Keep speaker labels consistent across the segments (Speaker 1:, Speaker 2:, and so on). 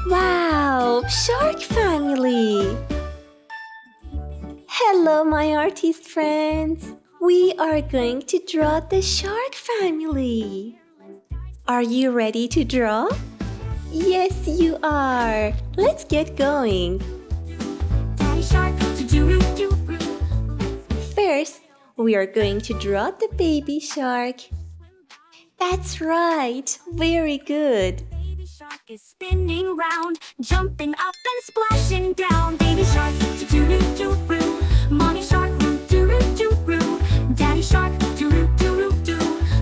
Speaker 1: Wow, shark family! Hello, my artist friends! We are going to draw the shark family. Are you ready to draw? Yes, you are. Let's get going.
Speaker 2: Daddy shark, do-do-do-do.
Speaker 1: First, we are going to draw the baby shark. That's right. Very good.
Speaker 2: Baby shark is spinning round, jumping up and splashing down. Baby shark, do-do-do-do. Mommy shark, do-do-do-do. Daddy shark, do-do-do-do.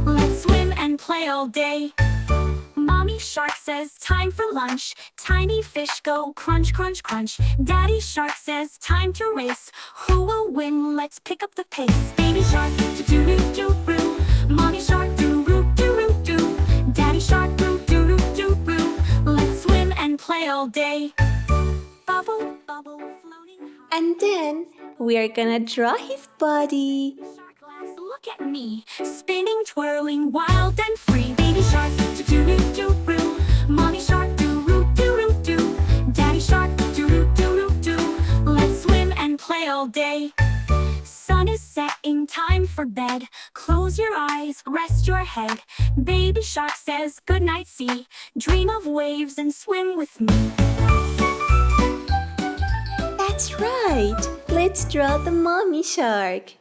Speaker 2: Let's swim and play all day. Mommy shark says time for lunch. Tiny fish go crunch, crunch, crunch. Daddy shark says time to race. Who will win? Let's pick up the pace. Baby shark, do-do-do-do. Mommy shark, do-do-do-do. Daddy shark, do-do-do-do. Let's swim and play all day. Bubble, bubble, floating high.
Speaker 1: And then we are gonna draw his body.
Speaker 2: Shark laughs, look at me, spinning, twirling, wild and free. Baby shark, do-do-do-do-do. Mommy shark, do-do-do-do. Daddy shark, do-do-do-do. Let's swim and play all day. Sun is setting, time for bed. Close your eyes, rest your head. Baby shark says goodnight, sea. Dream of waves and swim with me.
Speaker 1: That's right. Let's draw the mommy shark.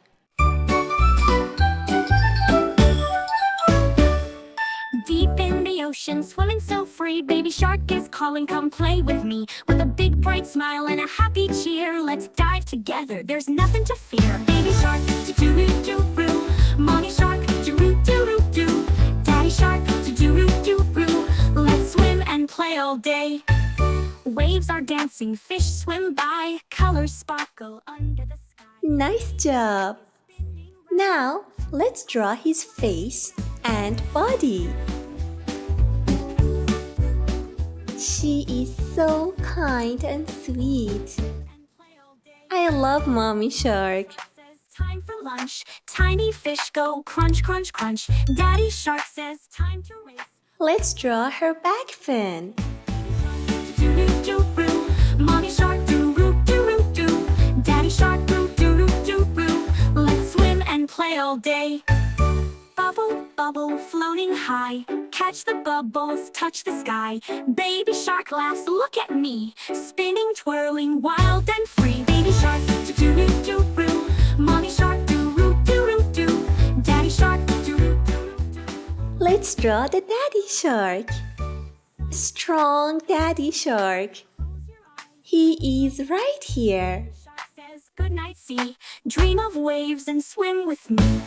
Speaker 2: Deep in the ocean, swimming so free. Baby shark is calling, come play with me. With a big bright smile and a happy cheer, let's dive together, there's nothing to fear. Baby shark, do-do-do-do-do. Mommy shark, do-do-do-do. Daddy shark, do-do-do-do. Let's swim and play all day. Waves are dancing, fish swim by. Colors sparkle under the sky.
Speaker 1: Nice job. Now, let's draw his face and body. She is so kind and sweet. I love mommy shark.
Speaker 2: Says time for lunch. Tiny fish go crunch, crunch, crunch. Daddy shark says time to race.
Speaker 1: Let's draw her back fin.
Speaker 2: Do-do-do-do. Mommy shark, do-do-do-do. Daddy shark, do-do-do-do. Let's swim and play all day. Bubble, bubble, floating high. Catch the bubbles, touch the sky. Baby shark laughs, look at me. Spinning, twirling, wild and free. Baby shark, do-do-do-do. Mommy shark, do-do-do-do. Daddy shark, do-do-do-do.
Speaker 1: Let's draw the daddy shark. Strong daddy shark. He is right here.
Speaker 2: Shark says goodnight, sea. Dream of waves and swim with me.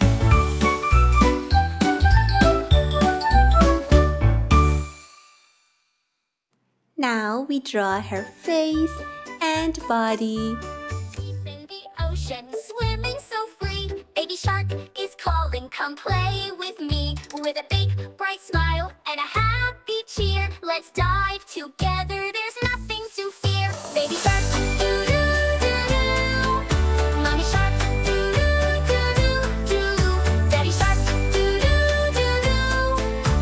Speaker 1: Now we draw her face and body.
Speaker 2: Deep in the ocean, swimming so free. Baby shark is calling, come play with me. With a big, bright smile and a happy cheer, let's dive together, there's nothing to fear. Baby shark, do-do-do-do. Mommy shark, do-do-do-do. Daddy shark, do-do-do-do.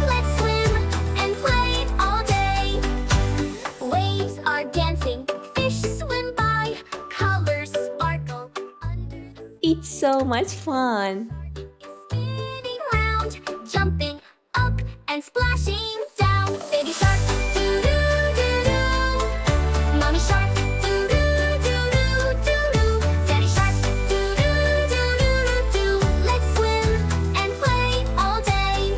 Speaker 2: Let's swim and play all day. Waves are dancing, fish swim by. Colors sparkle under the
Speaker 1: It's so much fun.
Speaker 2: spinning round, jumping up and splashing down. Baby shark, do-do-do-do. Mommy shark, do-do-do-do-do. Daddy shark, do-do-do-do-do. Let's swim and play all day.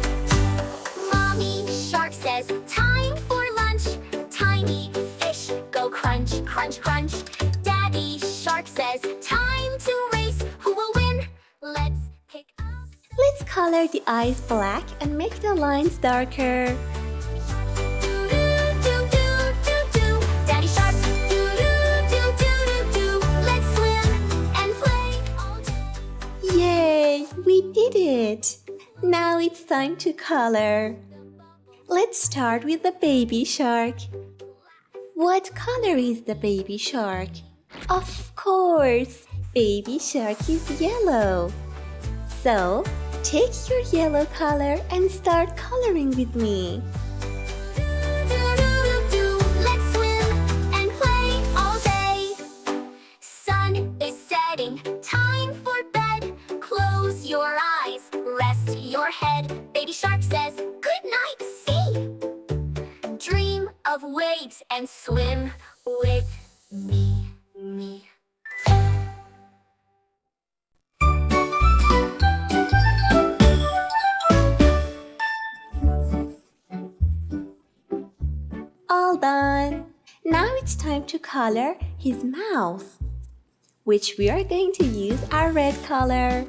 Speaker 2: Mommy shark says time for lunch. Tiny fish go crunch, crunch, crunch. Daddy shark says time to race. Who will win? Let's pick up.
Speaker 1: Let's color the eyes black and make the lines darker.
Speaker 2: Do-do-do-do-do. Daddy shark, do-do-do-do-do. Let's swim and play all day.
Speaker 1: Yay, we did it. Now it's time to color. Let's start with the baby shark. What color is the baby shark? Of course, baby shark is yellow. So, take your yellow color and start coloring with me.
Speaker 2: Do-do-do-do. Let's swim of waves and swim with me.
Speaker 1: All done! Now it's time to color his mouth, which we are going to use our red color.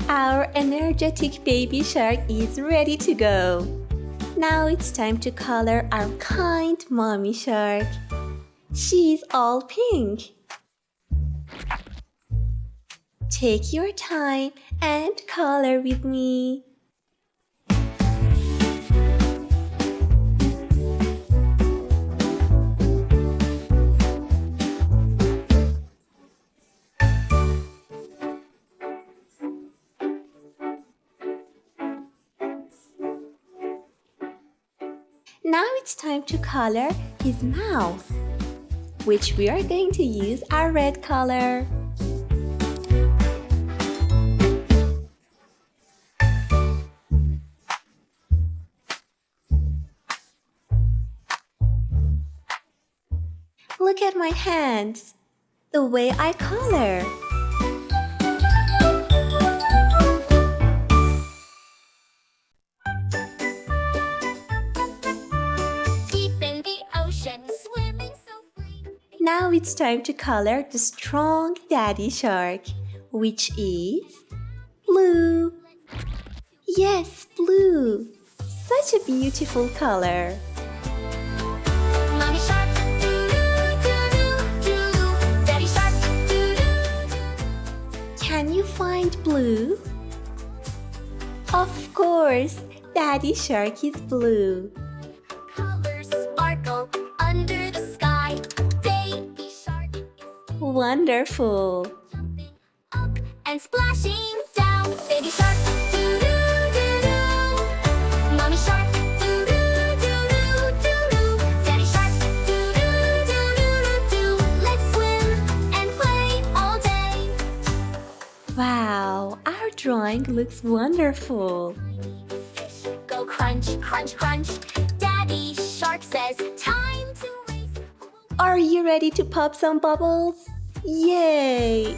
Speaker 1: Our energetic baby shark is ready to go. Now it's time to color our kind mommy shark. She's all pink. Take your time and color with me. Now it's time to color his mouth, which we are going to use our red color. Look at my hands, the way I color. Now it's time to color the strong daddy shark, which is blue. Yes, blue. Such a beautiful color.
Speaker 2: Mommy shark, doo-doo, daddy shark, doo-doo.
Speaker 1: Can you find blue? Of course, daddy shark is blue.
Speaker 2: Colors sparkle under the sky. Baby shark is
Speaker 1: Wonderful.
Speaker 2: jumping up and splashing down. Baby shark, doo-doo, doo-doo. Mommy shark, doo-doo, doo-doo, doo-doo. Daddy shark, doo-doo, doo-doo, doo-doo. Let's swim and play all day.
Speaker 1: Wow, our drawing looks wonderful.
Speaker 2: Fish go crunch, crunch, crunch. Daddy shark says, time to race.
Speaker 1: Are you ready to pop some bubbles? Yay!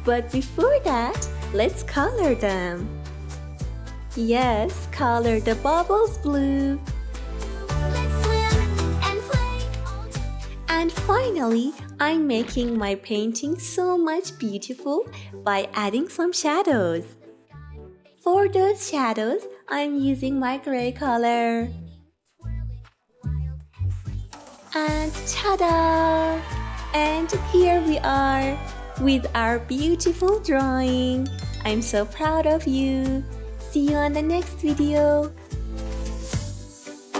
Speaker 1: But before that, let's color them. Yes, color the bubbles blue.
Speaker 2: Let's swim and play all day.
Speaker 1: And finally, I'm making my painting so much beautiful by adding some shadows. For those shadows, I'm using my gray color. And ta-da! And here we are with our beautiful drawing. I'm so proud of you. See you on the next video.